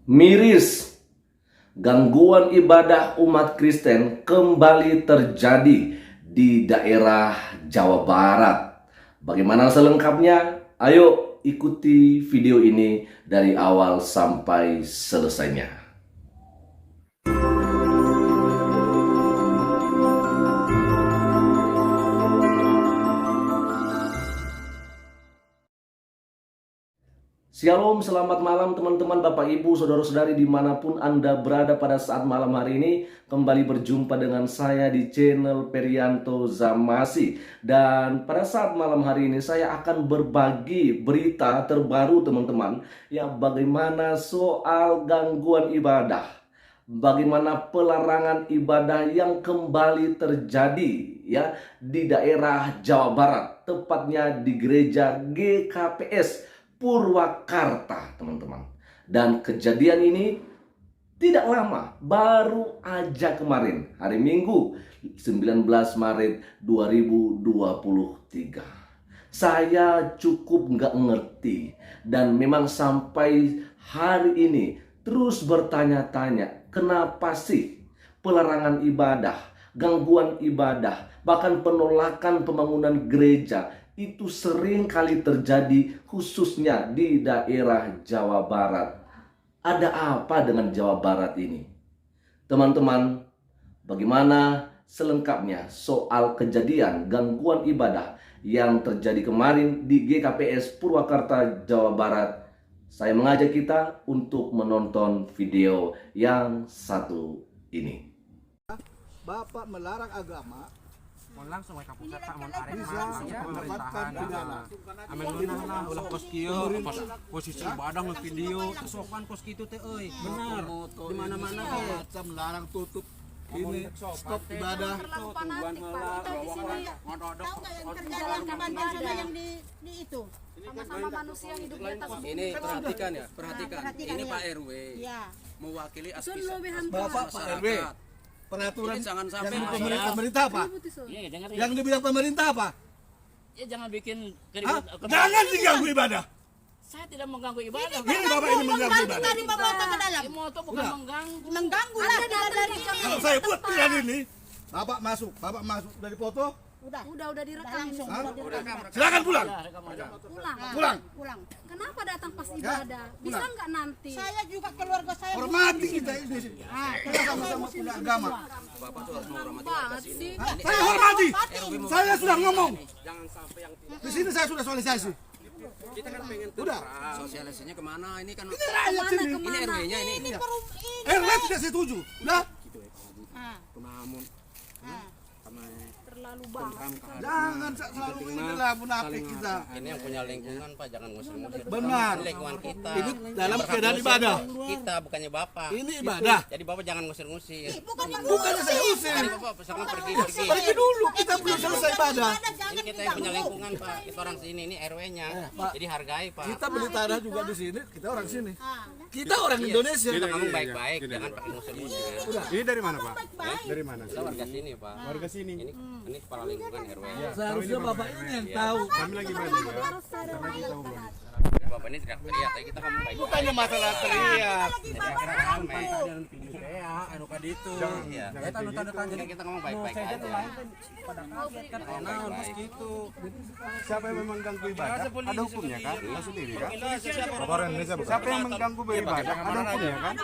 Miris, gangguan ibadah umat Kristen kembali terjadi di daerah Jawa Barat. Bagaimana selengkapnya? Ayo ikuti video ini dari awal sampai selesainya. Shalom, selamat malam teman-teman, Bapak Ibu, Saudara-saudari dimanapun Anda berada pada saat malam hari ini. Kembali berjumpa dengan saya di channel Perianto Zamasi. Dan pada saat malam hari ini saya akan berbagi berita terbaru teman-teman, ya, bagaimana soal gangguan ibadah, bagaimana pelarangan ibadah yang kembali terjadi ya di daerah Jawa Barat, tepatnya di gereja GKPS Purwakarta, teman-teman. Dan kejadian ini tidak lama, baru aja kemarin, hari Minggu 19 Maret 2023. Saya cukup nggak ngerti dan memang sampai hari ini terus bertanya-tanya, kenapa sih pelarangan ibadah, gangguan ibadah, bahkan penolakan pembangunan gereja itu sering kali terjadi khususnya di daerah Jawa Barat. Ada apa dengan Jawa Barat ini? Teman-teman, bagaimana selengkapnya soal kejadian gangguan ibadah yang terjadi kemarin di GKPS Purwakarta, Jawa Barat? Saya mengajak kita untuk menonton video yang satu ini. Bapak melarang agama, mau langsung mereka pusat tak mau tarik bisa ya mendapatkan pidana. amin nah ulah kos kieu pas posisi ibadah nge video sopan kos kitu teh euy benar di mana-mana teh Baca melarang tutup ini stop ibadah. Terlalu fanatik Pak, kita di sini tahu nggak yang terjalan kemana yang di itu sama-sama manusia hidup di atas ini perhatikan ya, perhatikan. Ini Pak RW ya. mewakili Sun aspirasi lo behan Bapak Pak RW, peraturan Ini jangan sampai yang masalah. pemerintah apa? Iya, jangan Yang dibilang pemerintah apa? ya, jangan bikin Hah? keributan. Jangan diganggu ibadah. Saya tidak mengganggu ibadah. Ini Bapak ini mengganggu ibadah. Tadi Bapak ke dalam Moto bukan Udah. mengganggu. mengganggu lah dari Kalau saya buat pilihan ini, Bapak masuk dari foto, udah direkam langsung Hah? udah direkam. silakan pulang. Ya, rekam aja. Pulang. Kenapa datang pas ibadah? Bisa pulang. nggak nanti? Saya juga keluarga saya. Hormati kita ini. Kita sama-sama punya agama. Bapak tuh harus menghormati Banget warga sini. sih. Saya hormati. Saya sudah ngomong. Jangan sampai yang Di sini saya sudah sosialisasi. kita kan pengen Udah. sosialisasinya kemana ini kan Ini rakyat sini. ini RW-nya ini. RW tidak setuju. Udah. Namun Terlalu banget. Jangan selalu inilah munafik kita. ini yang punya lingkungan Pak, jangan ngusir-ngusir. Benar. Ini lingkungan kita. Ini dalam keadaan ibadah. Kita bukannya Bapak. Ini ibadah. Jadi Bapak jangan ngusir-ngusir. Bukannya saya usir. Tadi Bapak pesankan pergi. Pergi dulu, kita belum selesai ibadah. Ini kita yang punya lingkungan Pak. Kita orang sini, ini RW-nya. Jadi hargai Pak. Kita beli tanah juga di sini, kita orang sini. Kita orang Indonesia. Kita ngomong baik-baik, jangan pakai ngusir-ngusir. Ini dari mana Pak? Dari mana? Kita warga sini Pak. Warga sini. Ini kepala lingkungan RW. Seharusnya Bapak ini yang tahu. Kami lagi belajar ya. Bapak ini teriak-teriak, tapi kita ngomong baik-baik. Bukannya masalah teriak. Ramai. Anu ka ditu. Iya. Ya tanda-tanda Jadi kita ngomong baik-baik aja. pada kaget kan naon pas gitu. Siapa yang mengganggu ibadah? Ada hukumnya kan? Tahu sendiri kan? Laporan Indonesia bukan? Siapa yang mengganggu beribadah? Ada hukumnya kan?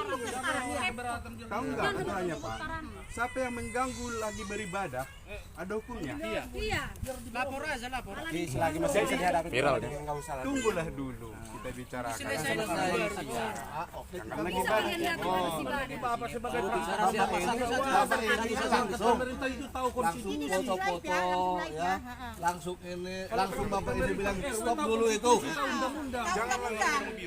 Tahu nggak aturannya Pak? Siapa yang mengganggu lagi beribadah? Ada hukumnya. Iya. Lapor aja lapor. Selagi masih bisa dihadapi Viral dia. Nggak usah lah. Tunggulah dulu kita bicarakan. Karena lagi ibadah. Bapak sebagai Pemerintah itu tahu konstitusi, foto-foto ya, langsung ini, langsung Bapak ini bilang stop dulu itu.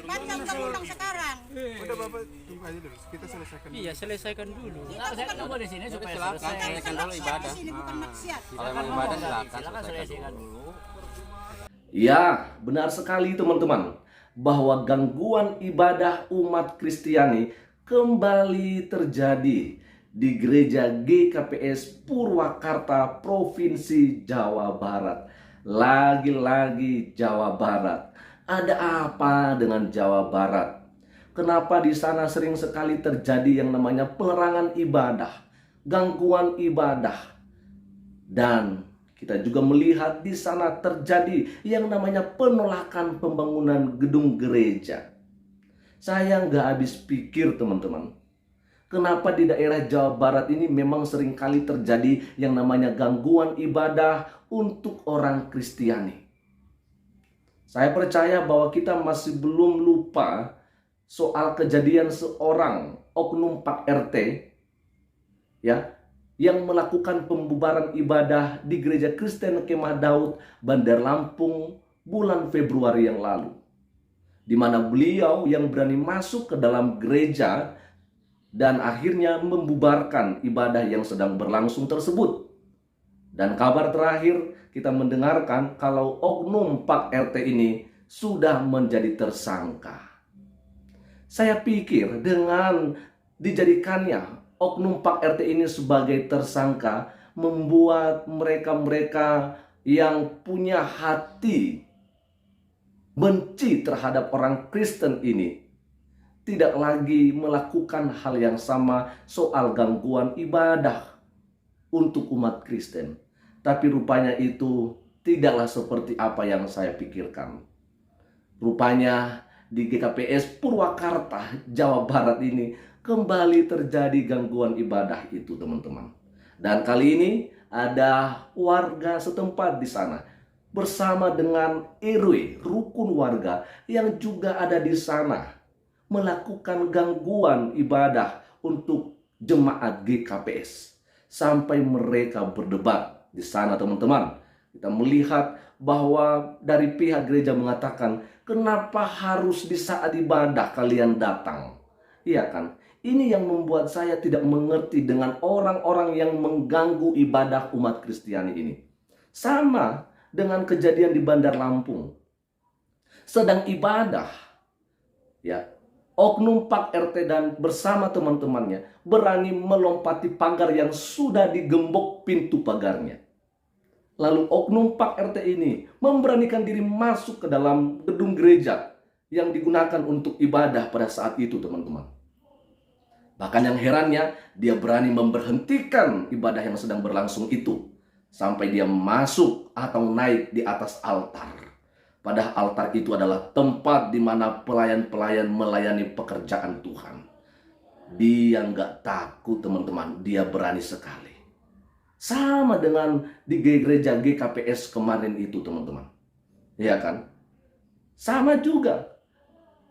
Baca undang-undang sekarang. Udah Bapak tunggu aja dulu. Kita selesaikan dulu. Iya, selesaikan dulu. Saya tunggu di sini supaya Silakan, selesai. selesaikan dulu ibadah. Sini bukan maksiat. Kalau mau ibadah silakan Silakan selesaikan selesaikan dulu. dulu. Ya, benar sekali teman-teman, bahwa gangguan ibadah umat Kristiani kembali terjadi di gereja GKPS Purwakarta, Provinsi Jawa Barat. Lagi-lagi Jawa Barat. Ada apa dengan Jawa Barat? kenapa di sana sering sekali terjadi yang namanya pelarangan ibadah, gangguan ibadah. Dan kita juga melihat di sana terjadi yang namanya penolakan pembangunan gedung gereja. Saya nggak habis pikir teman-teman, kenapa di daerah Jawa Barat ini memang sering kali terjadi yang namanya gangguan ibadah untuk orang Kristiani. Saya percaya bahwa kita masih belum lupa soal kejadian seorang oknum Pak RT ya, yang melakukan pembubaran ibadah di Gereja Kristen Kemah Daud, Bandar Lampung bulan Februari yang lalu. Di mana beliau yang berani masuk ke dalam gereja dan akhirnya membubarkan ibadah yang sedang berlangsung tersebut. Dan kabar terakhir kita mendengarkan kalau oknum Pak RT ini sudah menjadi tersangka. Saya pikir dengan dijadikannya oknum Pak RT ini sebagai tersangka membuat mereka-mereka yang punya hati benci terhadap orang Kristen ini tidak lagi melakukan hal yang sama soal gangguan ibadah untuk umat Kristen. Tapi rupanya itu tidaklah seperti apa yang saya pikirkan. Rupanya di GKPS Purwakarta, Jawa Barat ini kembali terjadi gangguan ibadah itu, teman-teman. Dan kali ini ada warga setempat di sana bersama dengan RW, rukun warga yang juga ada di sana melakukan gangguan ibadah untuk jemaat GKPS. Sampai mereka berdebat di sana, teman-teman. Kita melihat bahwa dari pihak gereja mengatakan, kenapa harus di saat ibadah kalian datang? Iya kan? Ini yang membuat saya tidak mengerti dengan orang-orang yang mengganggu ibadah umat Kristiani ini. Sama dengan kejadian di Bandar Lampung. Sedang ibadah, ya, oknum Pak RT dan bersama teman-temannya berani melompati pagar yang sudah digembok pintu pagarnya. Lalu oknum Pak RT ini memberanikan diri masuk ke dalam gedung gereja yang digunakan untuk ibadah pada saat itu, teman-teman. Bahkan yang herannya, dia berani memberhentikan ibadah yang sedang berlangsung itu sampai dia masuk atau naik di atas altar. Padahal altar itu adalah tempat di mana pelayan-pelayan melayani pekerjaan Tuhan. Dia nggak takut, teman-teman. Dia berani sekali. Sama dengan di gereja GKPS kemarin itu, teman-teman. Iya kan? Sama juga.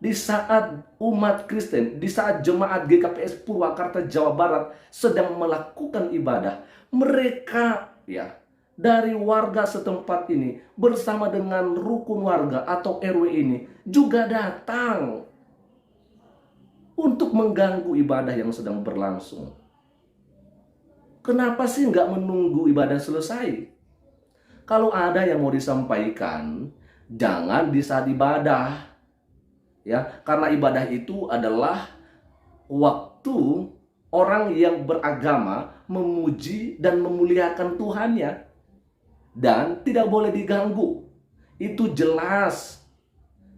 Di saat umat Kristen, di saat jemaat GKPS Purwakarta, Jawa Barat sedang melakukan ibadah, mereka ya dari warga setempat ini bersama dengan rukun warga atau RW ini juga datang untuk mengganggu ibadah yang sedang berlangsung. Kenapa sih nggak menunggu ibadah selesai? Kalau ada yang mau disampaikan, jangan di saat ibadah. Ya, karena ibadah itu adalah waktu orang yang beragama memuji dan memuliakan Tuhannya dan tidak boleh diganggu. Itu jelas.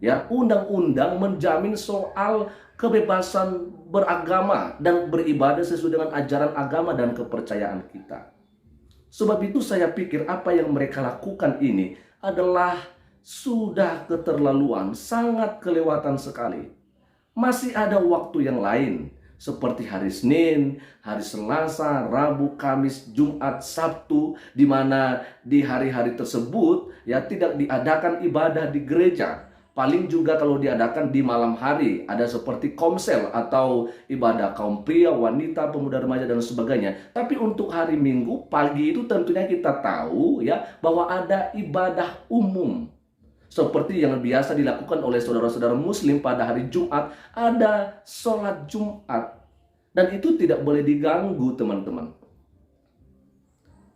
Ya, undang-undang menjamin soal kebebasan beragama dan beribadah sesuai dengan ajaran agama dan kepercayaan kita. Sebab itu saya pikir apa yang mereka lakukan ini adalah sudah keterlaluan, sangat kelewatan sekali. Masih ada waktu yang lain seperti hari Senin, hari Selasa, Rabu, Kamis, Jumat, Sabtu, di mana di hari-hari tersebut ya tidak diadakan ibadah di gereja. Paling juga kalau diadakan di malam hari, ada seperti komsel atau ibadah kaum pria, wanita, pemuda, remaja dan sebagainya. Tapi untuk hari Minggu pagi itu tentunya kita tahu ya bahwa ada ibadah umum. Seperti yang biasa dilakukan oleh saudara-saudara Muslim pada hari Jumat, ada sholat Jumat. Dan itu tidak boleh diganggu, teman-teman.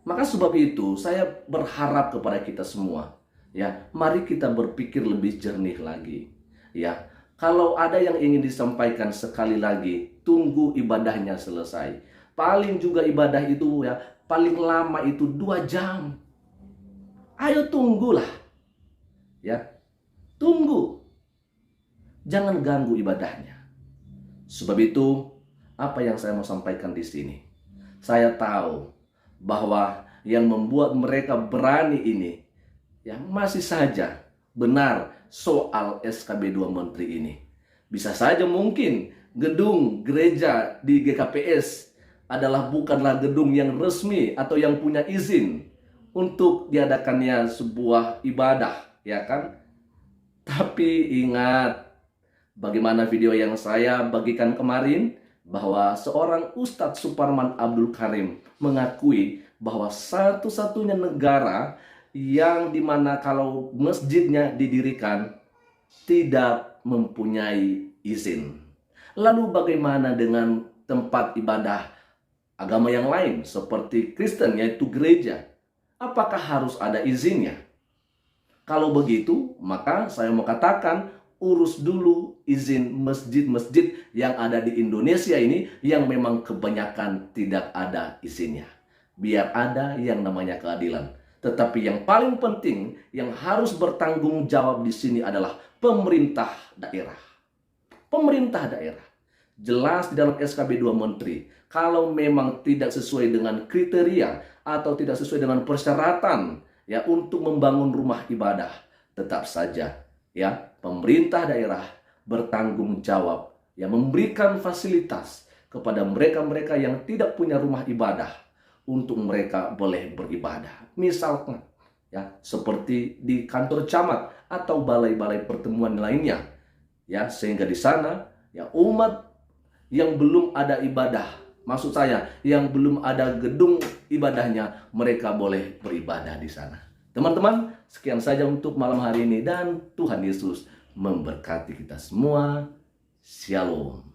Maka sebab itu saya berharap kepada kita semua, ya, mari kita berpikir lebih jernih lagi. Ya, kalau ada yang ingin disampaikan sekali lagi, tunggu ibadahnya selesai. Paling juga ibadah itu ya, paling lama itu 2 jam. Ayo tunggulah. Ya, tunggu. Jangan ganggu ibadahnya. Sebab itu, apa yang saya mau sampaikan di sini? Saya tahu bahwa yang membuat mereka berani ini ya masih saja benar soal SKB 2 Menteri ini. Bisa saja mungkin gedung gereja di GKPS bukanlah gedung yang resmi atau yang punya izin untuk diadakannya sebuah ibadah, ya kan? Tapi ingat, bagaimana video yang saya bagikan kemarin, bahwa seorang Ustadz Suparman Abdul Karim mengakui bahwa satu-satunya negara yang dimana kalau masjidnya didirikan tidak mempunyai izin. Lalu bagaimana dengan tempat ibadah agama yang lain seperti Kristen, yaitu gereja? Apakah harus ada izinnya? Kalau begitu, maka saya mau katakan, urus dulu izin masjid-masjid yang ada di Indonesia ini yang memang kebanyakan tidak ada izinnya. Biar ada yang namanya keadilan. Tetapi yang paling penting yang harus bertanggung jawab di sini adalah pemerintah daerah. Pemerintah daerah. Jelas di dalam SKB 2 Menteri, kalau memang tidak sesuai dengan kriteria atau tidak sesuai dengan persyaratan ya untuk membangun rumah ibadah, tetap saja ya pemerintah daerah bertanggung jawab yang memberikan fasilitas kepada mereka-mereka yang tidak punya rumah ibadah untuk mereka boleh beribadah. Misalkan ya seperti di kantor camat atau balai-balai pertemuan lainnya ya, sehingga di sana ya umat yang belum ada ibadah, maksud saya yang belum ada gedung ibadahnya, mereka boleh beribadah di sana. Teman-teman, sekian saja untuk malam hari ini dan Tuhan Yesus memberkati kita semua. Shalom.